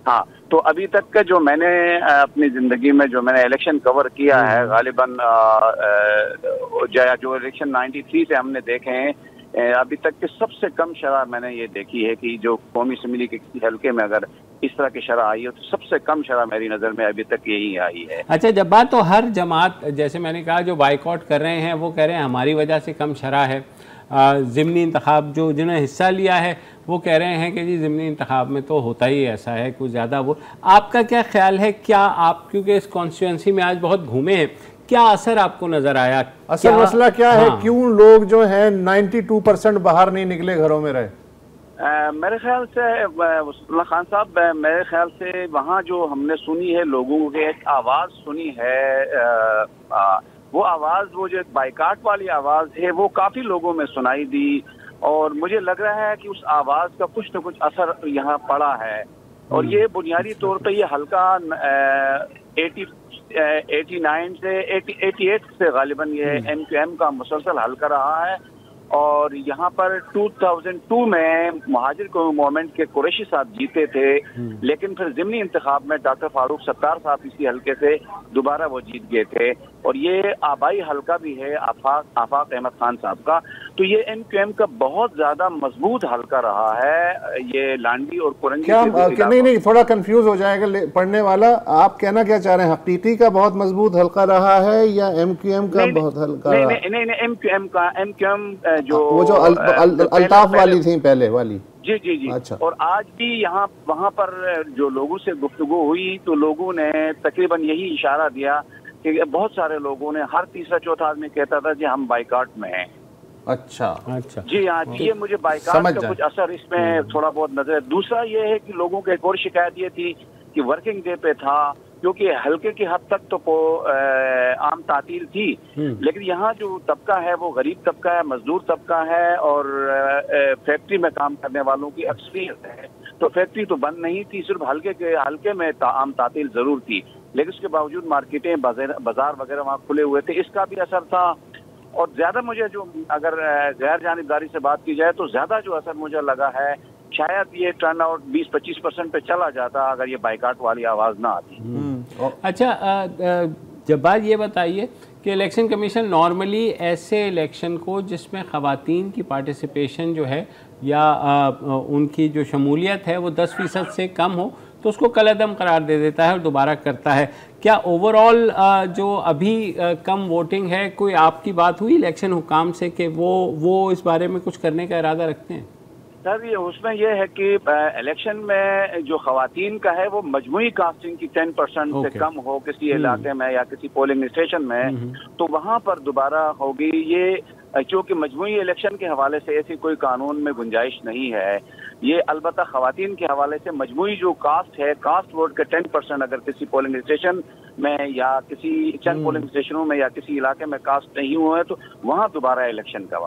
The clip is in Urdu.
ہاں تو ابھی تک کا جو میں نے اپنی زندگی میں جو میں نے الیکشن کور کیا ہے غالباً جو الیکشن 93 سے ہم نے دیکھے ہیں ابھی تک کے سب سے کم شرح میں نے یہ دیکھی ہے کہ جو قومی اسمبلی کے کسی حلقے میں اگر اس طرح کی شرح آئی ہے تو سب سے کم شرح میری نظر میں ابھی تک یہی آئی ہے. اچھا جب بات تو ہر جماعت جیسے میں نے کہا جو بائیکاٹ کر رہے ہیں وہ کہہ رہے ہیں ہماری وجہ سے کم شرح ہے. ضمنی انتخاب جو جنہوں نے حصہ لیا ہے وہ کہہ رہے ہیں کہ جی ضمنی انتخاب میں تو ہوتا ہی ایسا ہے کچھ زیادہ وہ. آپ کا کیا خیال ہے کیا آپ کیونکہ اس کانسٹیٹوئنسی میں آج بہت گھومے ہیں کیا اثر آپ کو نظر آیا؟ اصل مسئلہ کیا ہے کیوں لوگ جو ہیں 92% باہر نہیں نکلے گھروں میں رہے؟ میرے خیال سے اللہ خان صاحب میرے خیال سے وہاں جو ہم نے سنی ہے لوگوں کی ایک آواز سنی ہے وہ آواز وہ جو ایک بائیکاٹ والی آواز ہے وہ کافی لوگوں میں سنائی دی اور مجھے لگ رہا ہے کہ اس آواز کا کچھ نہ کچھ اثر یہاں پڑا ہے اور یہ بنیادی طور پہ یہ حلقہ 89 سے 88 سے غالباً یہ ایم کیو ایم کا مسلسل حلقہ رہا ہے اور یہاں پر 2002 میں مہاجر موومنٹ کے قریشی صاحب جیتے تھے لیکن پھر ضمنی انتخاب میں ڈاکٹر فاروق ستار صاحب اسی حلقے سے دوبارہ وہ جیت گئے تھے اور یہ آبائی حلقہ بھی ہے آفاق احمد خان صاحب کا. تو یہ ایم کیو ایم کا بہت زیادہ مضبوط حلقہ رہا ہے یہ لانڈی اور کرنجی. نہیں تھوڑا کنفیوز ہو جائے گا پڑھنے والا. آپ کہنا کیا چاہ رہے ہیں حقیقی کا بہت مضبوط حلقہ رہا ہے یا ایم کیو ایم کا بہت حلقہ؟ نہیں ایم کیو ایم جو وہ جو الطاف والی تھیں پہلے والی. جی اور آج بھی وہاں پر جو لوگوں سے گفتگو ہوئی تو لوگوں نے تقریباً یہی اشارہ دیا کہ بہت سارے لوگوں نے ہر تیسرا چوتھا آدمی کہتا تھا کہ ہم بائیکاٹ میں ہیں. اچھا جی ہاں یہ مجھے بائیکاٹ کا کچھ اثر اس میں تھوڑا بہت نظر ہے. دوسرا یہ ہے کہ لوگوں کی ایک اور شکایت یہ تھی کہ ورکنگ ڈے پہ تھا کیونکہ ہلکے کی حد تک تو عام تعطیل تھی لیکن یہاں جو طبقہ ہے وہ غریب طبقہ ہے مزدور طبقہ ہے اور فیکٹری میں کام کرنے والوں کی اکثریت ہے تو فیکٹری تو بند نہیں تھی صرف ہلکے میں عام تعطیل ضرور تھی لیکن اس کے باوجود مارکیٹیں بازار وغیرہ وہاں کھلے ہوئے تھے اس کا بھی اثر تھا. اور زیادہ مجھے جو اگر غیر جانبداری سے بات کی جائے تو زیادہ جو اثر مجھے لگا ہے شاید یہ ٹرن آؤٹ 20-25% پہ چلا جاتا اگر یہ بائیکاٹ والی آواز نہ آتی. اچھا جب بات یہ بتائیے کہ الیکشن کمیشن نارملی ایسے الیکشن کو جس میں خواتین کی پارٹیسپیشن جو ہے یا ان کی جو شمولیت ہے وہ 10% سے کم ہو تو اس کو کالعدم قرار دے دیتا ہے اور دوبارہ کرتا ہے. کیا اوور آل جو ابھی کم ووٹنگ ہے کوئی آپ کی بات ہوئی الیکشن حکام سے کہ وہ اس بارے میں کچھ کرنے کا ارادہ رکھتے ہیں؟ سر اس میں یہ ہے کہ الیکشن میں جو خواتین کا ہے وہ مجموعی کاسٹنگ کی 10% سے کم ہو کسی علاقے میں یا کسی پولنگ اسٹیشن میں تو وہاں پر دوبارہ ہوگی. یہ چونکہ مجموعی الیکشن کے حوالے سے ایسی کوئی قانون میں گنجائش نہیں ہے. یہ البتہ خواتین کے حوالے سے مجموعی جو کاسٹ ہے کاسٹ ووٹ کے 10% اگر کسی پولنگ اسٹیشن میں یا کسی چند پولنگ اسٹیشنوں میں یا کسی علاقے میں کاسٹ نہیں ہوئے تو وہاں دوبارہ الیکشن کا